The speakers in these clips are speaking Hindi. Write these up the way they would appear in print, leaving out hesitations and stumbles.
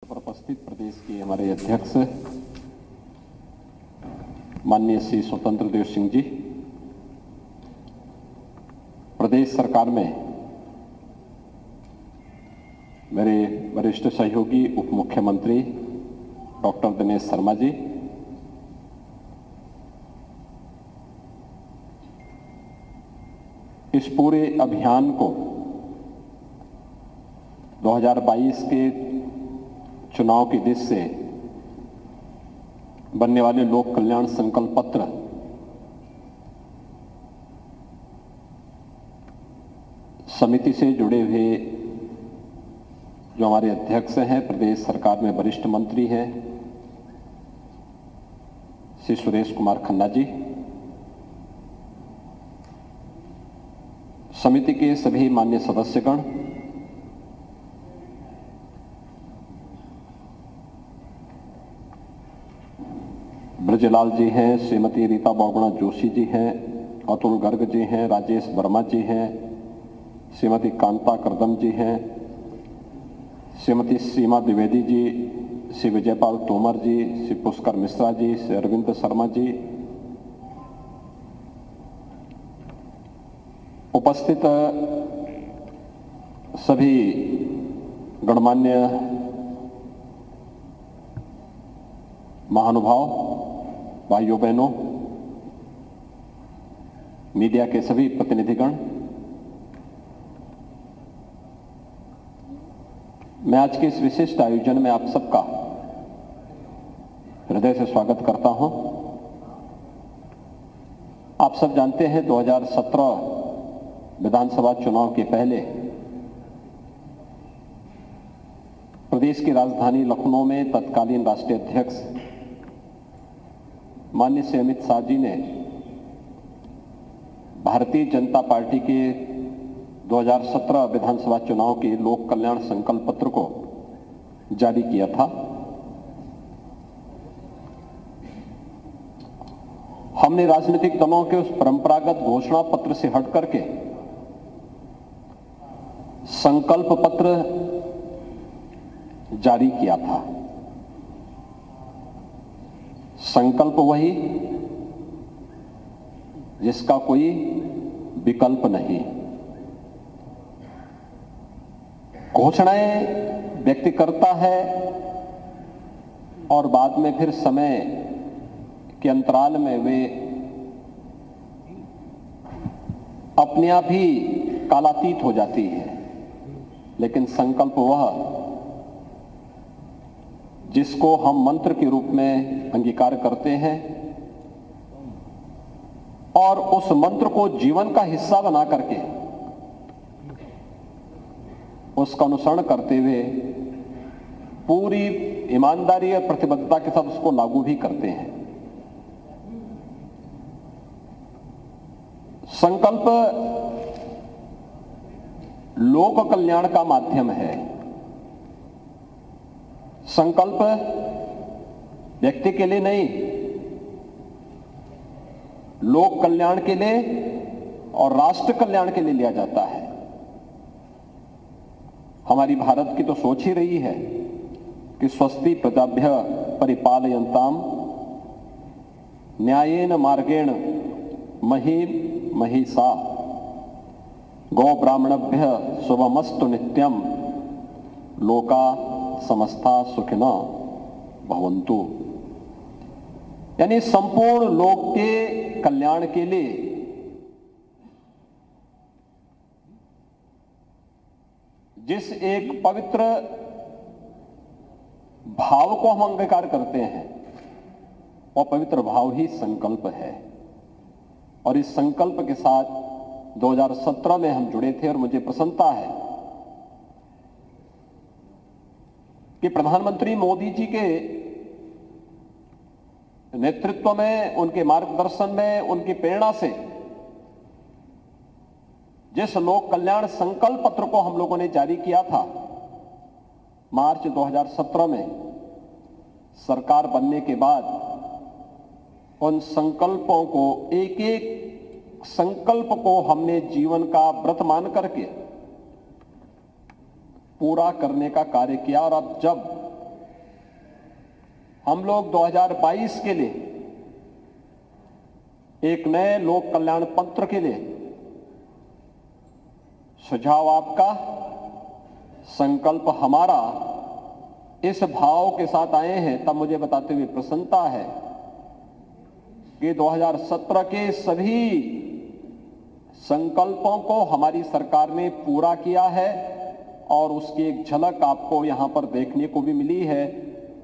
पर उपस्थित प्रदेश के हमारे अध्यक्ष माननीय श्री स्वतंत्र देव सिंह जी, प्रदेश सरकार में मेरे वरिष्ठ सहयोगी उप मुख्यमंत्री डॉक्टर दिनेश शर्मा जी, इस पूरे अभियान को 2022 के चुनाव की दृष्टि से बनने वाले लोक कल्याण संकल्प पत्र समिति से जुड़े हुए जो हमारे अध्यक्ष हैं, प्रदेश सरकार में वरिष्ठ मंत्री हैं श्री सुरेश कुमार खन्ना जी, समिति के सभी मान्य सदस्यगण, ब्रजलाल जी हैं, श्रीमती रीता बहुगुणा जोशी जी हैं, अतुल गर्ग जी हैं, राजेश वर्मा जी हैं, श्रीमती कांता करदम जी हैं, श्रीमती सीमा द्विवेदी जी, श्री विजयपाल तोमर जी, श्री पुष्कर मिश्रा जी, श्री अरविंद शर्मा जी, उपस्थित सभी गणमान्य महानुभाव, भाइयों बहनों, मीडिया के सभी प्रतिनिधिगण, मैं आज के इस विशिष्ट आयोजन में आप सबका हृदय से स्वागत करता हूं। आप सब जानते हैं 2017 विधानसभा चुनाव के पहले प्रदेश की राजधानी लखनऊ में तत्कालीन राष्ट्रीय अध्यक्ष माननीय श्री अमित शाह जी ने भारतीय जनता पार्टी के 2017 विधानसभा चुनाव के लोक कल्याण संकल्प पत्र को जारी किया था। हमने राजनीतिक दलों के उस परंपरागत घोषणा पत्र से हट करके संकल्प पत्र जारी किया था। संकल्प वही जिसका कोई विकल्प नहीं। घोषणाएं व्यक्ति करता है और बाद में फिर समय के अंतराल में वे अपने आप ही कालातीत हो जाती है, लेकिन संकल्प वह जिसको हम मंत्र के रूप में अंगीकार करते हैं और उस मंत्र को जीवन का हिस्सा बना करके उसका अनुसरण करते हुए पूरी ईमानदारी और प्रतिबद्धता के साथ उसको लागू भी करते हैं। संकल्प लोक कल्याण का माध्यम है। संकल्प व्यक्ति के लिए नहीं, लोक कल्याण के लिए और राष्ट्र कल्याण के लिए लिया जाता है। हमारी भारत की तो सोच ही रही है कि स्वस्ति प्रजाभ्य परिपालयन्ताम न्यायेन मार्गेण महीम महिषा गौ ब्राह्मणभ्य शुभमस्तु नित्यम लोका समस्ता सुखिना भवन्तु। यानी संपूर्ण लोक के कल्याण के लिए जिस एक पवित्र भाव को हम अंगीकार करते हैं, वह पवित्र भाव ही संकल्प है। और इस संकल्प के साथ 2017 में हम जुड़े थे और मुझे प्रसन्नता है कि प्रधानमंत्री मोदी जी के नेतृत्व में, उनके मार्गदर्शन में, उनकी प्रेरणा से जिस लोक कल्याण संकल्प पत्र को हम लोगों ने जारी किया था मार्च 2017 में, सरकार बनने के बाद उन संकल्पों को, एक एक संकल्प को हमने जीवन का व्रत मान करके पूरा करने का कार्य किया। और अब जब हम लोग 2022 के लिए एक नए लोक कल्याण पत्र के लिए सुझाव आपका, संकल्प हमारा, इस भाव के साथ आए हैं, तब मुझे बताते हुए प्रसन्नता है कि 2017 के सभी संकल्पों को हमारी सरकार ने पूरा किया है और उसकी एक झलक आपको यहां पर देखने को भी मिली है।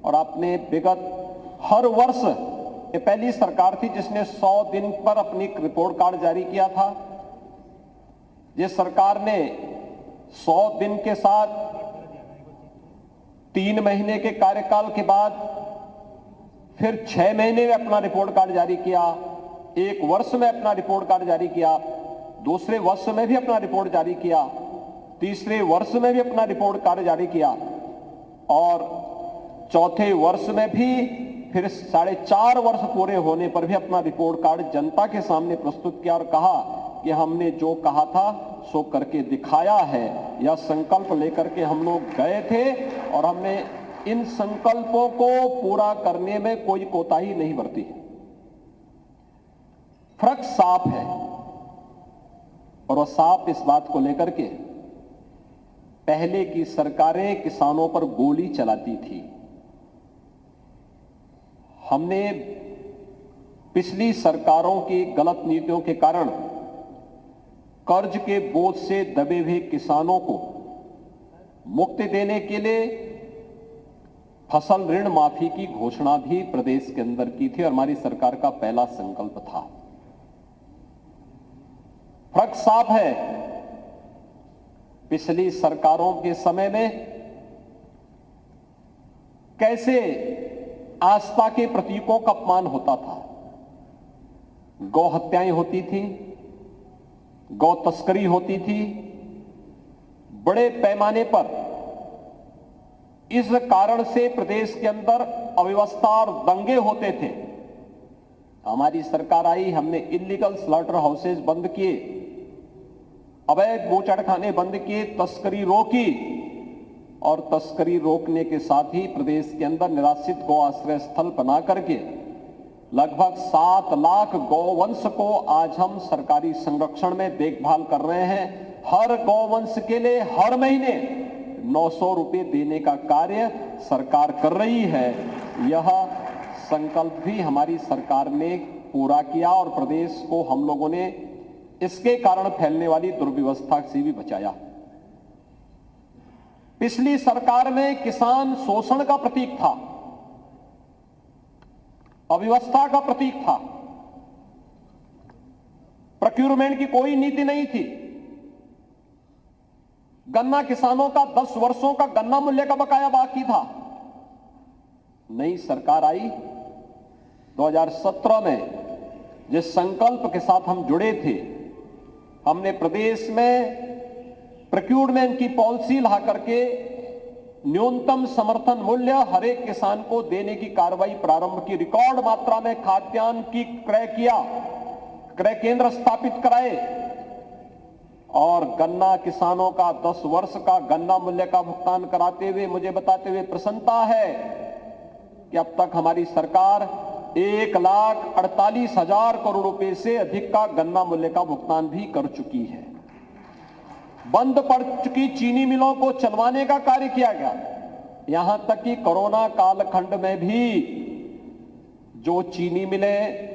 और आपने विगत हर वर्ष, ये पहली सरकार थी जिसने 100 दिन पर अपनी रिपोर्ट कार्ड जारी किया था। जिस सरकार ने 100 दिन के साथ 3 महीने के कार्यकाल के बाद फिर 6 महीने में अपना रिपोर्ट कार्ड जारी किया, 1 वर्ष में अपना रिपोर्ट कार्ड जारी किया, दूसरे वर्ष में भी अपना रिपोर्ट जारी किया, तीसरे वर्ष में भी अपना रिपोर्ट कार्ड जारी किया और चौथे वर्ष में भी फिर 4.5 वर्ष पूरे होने पर भी अपना रिपोर्ट कार्ड जनता के सामने प्रस्तुत किया और कहा कि हमने जो कहा था सो करके दिखाया है। यह संकल्प लेकर के हम लोग गए थे और हमने इन संकल्पों को पूरा करने में कोई कोताही नहीं बरती। फर्क साफ है और वह साफ इस बात को लेकर के, पहले की सरकारें किसानों पर गोली चलाती थी। हमने पिछली सरकारों की गलत नीतियों के कारण कर्ज के बोझ से दबे हुए किसानों को मुक्ति देने के लिए फसल ऋण माफी की घोषणा भी प्रदेश के अंदर की थी और हमारी सरकार का पहला संकल्प था। फर्क साफ है, पिछली सरकारों के समय में कैसे आस्था के प्रतीकों का अपमान होता था, गौ हत्याएं होती थी, गौ तस्करी होती थी, बड़े पैमाने पर। इस कारण से प्रदेश के अंदर अव्यवस्था और दंगे होते थे। हमारी सरकार आई, हमने इलीगल स्लॉटर हाउसेज बंद किए, अवैध बूचड़खाने बंद किए, तस्करी रोकी और तस्करी रोकने के साथ ही प्रदेश के अंदर निराश्रित गौ आश्रय स्थल बना करके लगभग 7 लाख गौवंश को आज हम सरकारी संरक्षण में देखभाल कर रहे हैं। हर गौवंश के लिए हर महीने 900 रुपए देने का कार्य सरकार कर रही है। यह संकल्प भी हमारी सरकार ने पूरा किया और प्रदेश को हम लोगों ने इसके कारण फैलने वाली दुर्व्यवस्था से भी बचाया। पिछली सरकार में किसान शोषण का प्रतीक था, अव्यवस्था का प्रतीक था, प्रोक्यूरमेंट की कोई नीति नहीं थी। गन्ना किसानों का 10 वर्षों का गन्ना मूल्य का बकाया बाकी था। नई सरकार आई 2017 में, जिस संकल्प के साथ हम जुड़े थे, हमने प्रदेश में प्रोक्यूरमेंट की पॉलिसी ला करके न्यूनतम समर्थन मूल्य हर एक किसान को देने की कार्रवाई प्रारंभ की। रिकॉर्ड मात्रा में खाद्यान्न की क्रय किया, क्रय केंद्र स्थापित कराए और गन्ना किसानों का 10 वर्ष का गन्ना मूल्य का भुगतान कराते हुए मुझे बताते हुए प्रसन्नता है कि अब तक हमारी सरकार 1,48,000 करोड़ रुपए से अधिक का गन्ना मूल्य का भुगतान भी कर चुकी है। बंद पड़ चुकी चीनी मिलों को चलवाने का कार्य किया गया। यहां तक कि कोरोना कालखंड में भी जो चीनी मिलें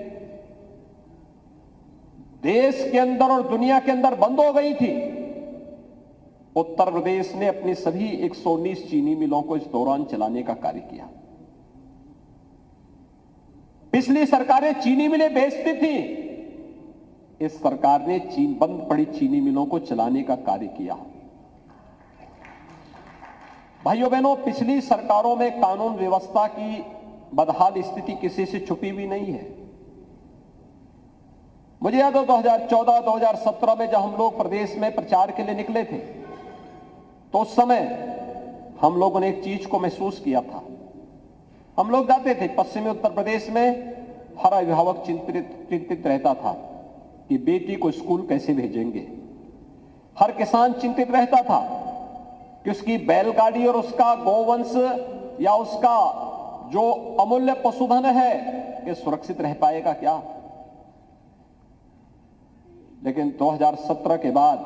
देश के अंदर और दुनिया के अंदर बंद हो गई थी, उत्तर प्रदेश ने अपनी सभी 119 चीनी मिलों को इस दौरान चलाने का कार्य किया। पिछली सरकारें चीनी मिलें बेचती थी, इस सरकार ने बंद पड़ी चीनी मिलों को चलाने का कार्य किया। भाइयों बहनों, पिछली सरकारों में कानून व्यवस्था की बदहाल स्थिति किसी से छुपी हुई नहीं है। मुझे याद है 2014-2017 में जब हम लोग प्रदेश में प्रचार के लिए निकले थे, तो उस समय हम लोगों ने एक चीज को महसूस किया था। हम लोग जाते थे पश्चिमी उत्तर प्रदेश में, हर अभिभावक चिंतित रहता था कि बेटी को स्कूल कैसे भेजेंगे। हर किसान चिंतित रहता था कि उसकी बैलगाड़ी और उसका गौवंश या उसका जो अमूल्य पशुधन है कि सुरक्षित रह पाएगा क्या? लेकिन 2017 के बाद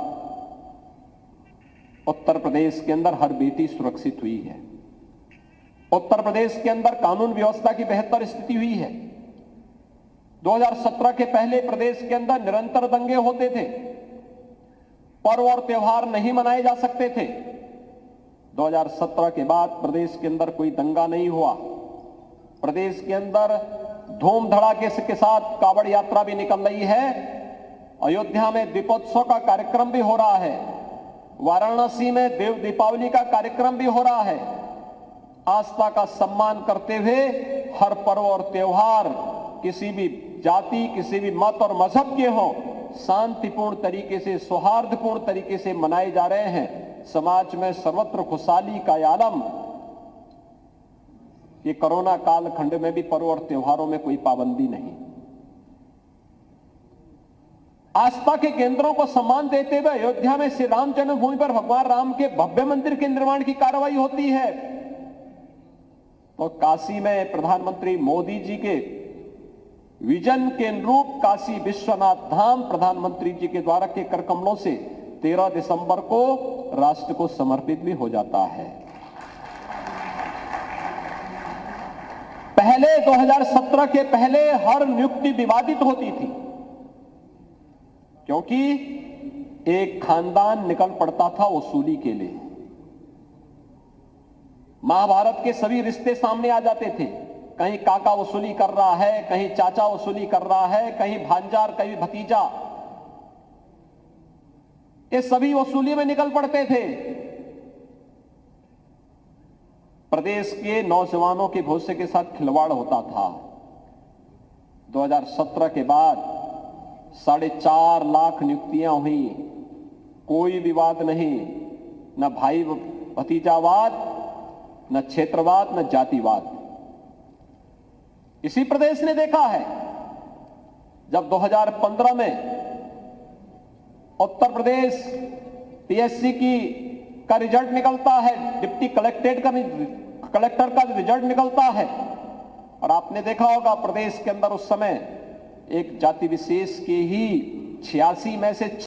उत्तर प्रदेश के अंदर हर बेटी सुरक्षित हुई है। उत्तर प्रदेश के अंदर कानून व्यवस्था की बेहतर स्थिति हुई है। 2017 के पहले प्रदेश के अंदर निरंतर दंगे होते थे, पर्व और त्योहार नहीं मनाए जा सकते थे। 2017 के बाद प्रदेश के अंदर कोई दंगा नहीं हुआ। प्रदेश के अंदर धूम धड़ाके के साथ कावड़ यात्रा भी निकल रही है। अयोध्या में दीपोत्सव का कार्यक्रम भी हो रहा है। वाराणसी में देव दीपावली का कार्यक्रम भी हो रहा है। आस्था का सम्मान करते हुए हर पर्व और त्योहार किसी भी जाति, किसी भी मत और मजहब के हों, शांतिपूर्ण तरीके से, सौहार्दपूर्ण तरीके से मनाए जा रहे हैं। समाज में सर्वत्र खुशहाली का आलम। ये कोरोना कालखंड में भी पर्व और त्योहारों में कोई पाबंदी नहीं। आस्था के केंद्रों को सम्मान देते हुए अयोध्या में श्री राम जन्मभूमि पर भगवान राम के भव्य मंदिर के निर्माण की कार्रवाई होती है, तो काशी में प्रधानमंत्री मोदी जी के विजन के अनुरूप काशी विश्वनाथ धाम प्रधानमंत्री जी के द्वारा के कर कमलों से 13 दिसंबर को राष्ट्र को समर्पित भी हो जाता है। पहले 2017 के पहले हर नियुक्ति विवादित होती थी, क्योंकि एक खानदान निकल पड़ता था वसूली के लिए। महाभारत के सभी रिश्ते सामने आ जाते थे। कहीं काका वसूली कर रहा है, कहीं चाचा वसूली कर रहा है, कहीं भांजा, कहीं भतीजा, ये सभी वसूली में निकल पड़ते थे। प्रदेश के नौजवानों के भविष्य के साथ खिलवाड़ होता था। 2017 के बाद 4.5 लाख नियुक्तियां हुई, कोई विवाद नहीं, न भाई भतीजावाद, न क्षेत्रवाद, न जातिवाद। इसी प्रदेश ने देखा है जब 2015 में उत्तर प्रदेश पीएससी का रिजल्ट निकलता है, डिप्टी कलेक्टर का रिजल्ट निकलता है, और आपने देखा होगा प्रदेश के अंदर उस समय एक जाति विशेष के ही 86 में से